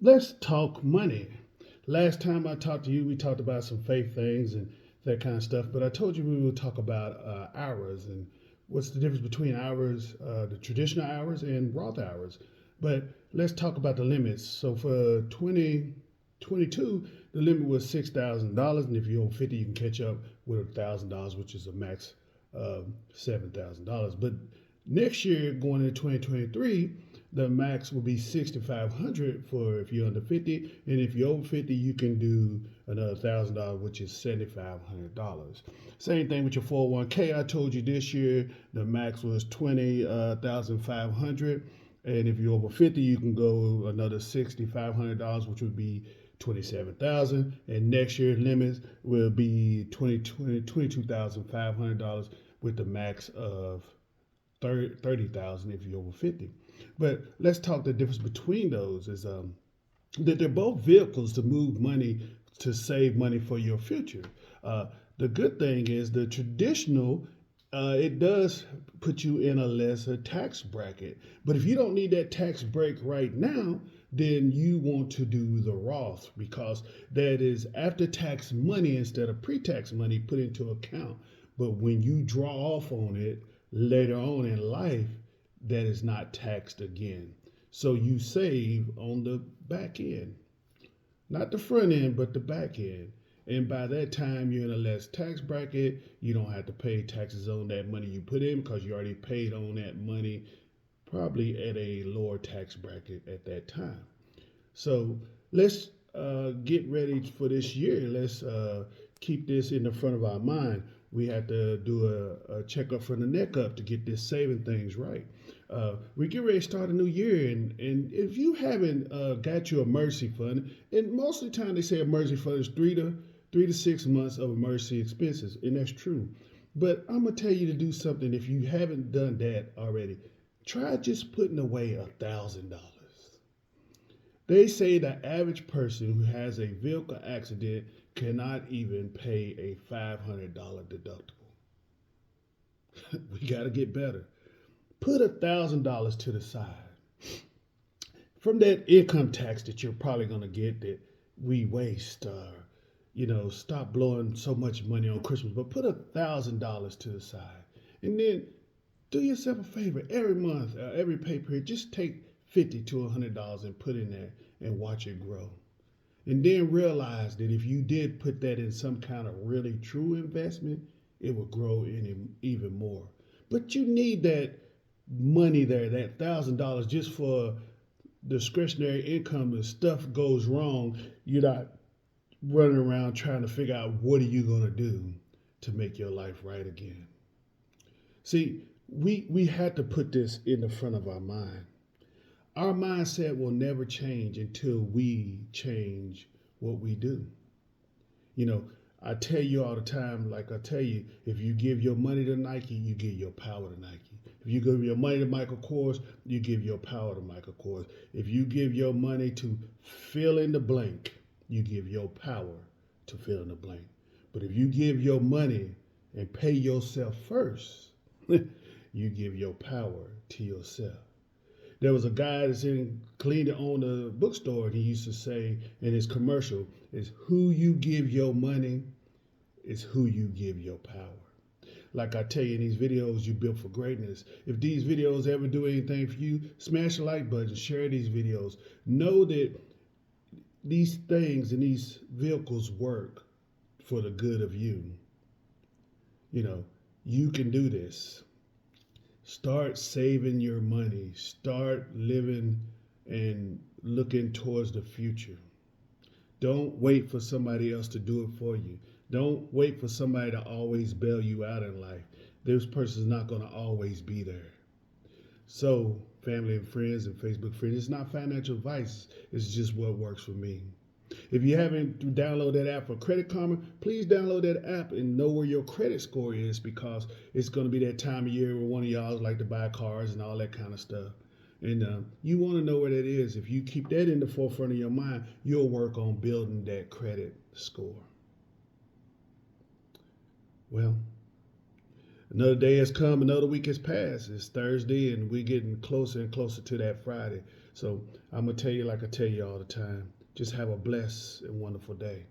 Let's talk money. Last time I talked to you, we talked about some faith things and that kind of stuff, but I told you we would talk about hours and what's the difference between hours, the traditional hours, and Roth hours. But let's talk about the limits. So for 2022, the limit was $6,000, and if you're over 50, you can catch up with $1,000, which is a max of $7,000. But next year, going into 2023, the max will be 6,500 for if you're under 50, and if you're over 50, you can do another $1,000, which is $7,500. Same thing with your 401k. I told you this year the max was 20,500, and if you're over 50, you can go another $6,500, which would be 27,000. And next year limits will be $22,500 with the max of 30,000 if you're over 50. But let's talk the difference between those is that they're both vehicles to move money to save money for your future. Uh, the good thing is the traditional. It does put you in a lesser tax bracket. But if you don't need that tax break right now, then you want to do the Roth because that is after tax money instead of pre tax money put into account. But when you draw off on it later on in life, that is not taxed again. So you save on the back end, not the front end, but the back end. And by that time, you're in a less tax bracket. You don't have to pay taxes on that money you put in because you already paid on that money, probably at a lower tax bracket at that time. So let's get ready for this year. Let's keep this in the front of our mind. We have to do a checkup from the neck up to get this saving things right. We get ready to start a new year, and if you haven't got your emergency fund, and most of the time they say emergency fund is 3 to 6 months of emergency expenses, and that's true. But I'm gonna tell you to do something if you haven't done that already. Try just putting away $1,000. They say the average person who has a vehicle accident cannot even pay a $500 deductible. We got to get better. Put $1,000 to the side from that income tax that you're probably going to get that we waste. Stop blowing so much money on Christmas, but put $1,000 to the side, and then do yourself a favor every month, every pay period. Just take $50 to $100 and put in there and watch it grow. And then realize that if you did put that in some kind of really true investment, it will grow even more. But you need that money there, that $1,000 just for discretionary income. If stuff goes wrong, you're not running around trying to figure out what are you going to do to make your life right again. See, we had to put this in the front of our mind. Our mindset will never change until we change what we do. You know, I tell you all the time, like I tell you, if you give your money to Nike, you give your power to Nike. If you give your money to Michael Kors, you give your power to Michael Kors. If you give your money to fill in the blank, you give your power to fill in the blank. But if you give your money and pay yourself first, you give your power to yourself. There was a guy that's in cleaning on the bookstore, and he used to say in his commercial, "Is who you give your money, is who you give your power." Like I tell you in these videos, you built for greatness. If these videos ever do anything for you, smash the like button, share these videos. Know that these things and these vehicles work for the good of you. You know, you can do this. Start saving your money. Start living and looking towards the future. Don't wait for somebody else to do it for you. Don't wait for somebody to always bail you out in life. This person's not going to always be there. So, family and friends and Facebook friends, it's not financial advice. It's just what works for me. If you haven't downloaded that app for Credit Karma, please download that app and know where your credit score is because it's going to be that time of year where one of y'all like to buy cars and all that kind of stuff. And you want to know where that is. If you keep that in the forefront of your mind, you'll work on building that credit score. Well, Another day has come, another week has passed. It's Thursday, and we're getting closer and closer to that Friday. So I'm gonna tell you like I tell you all the time. Just have a blessed and wonderful day.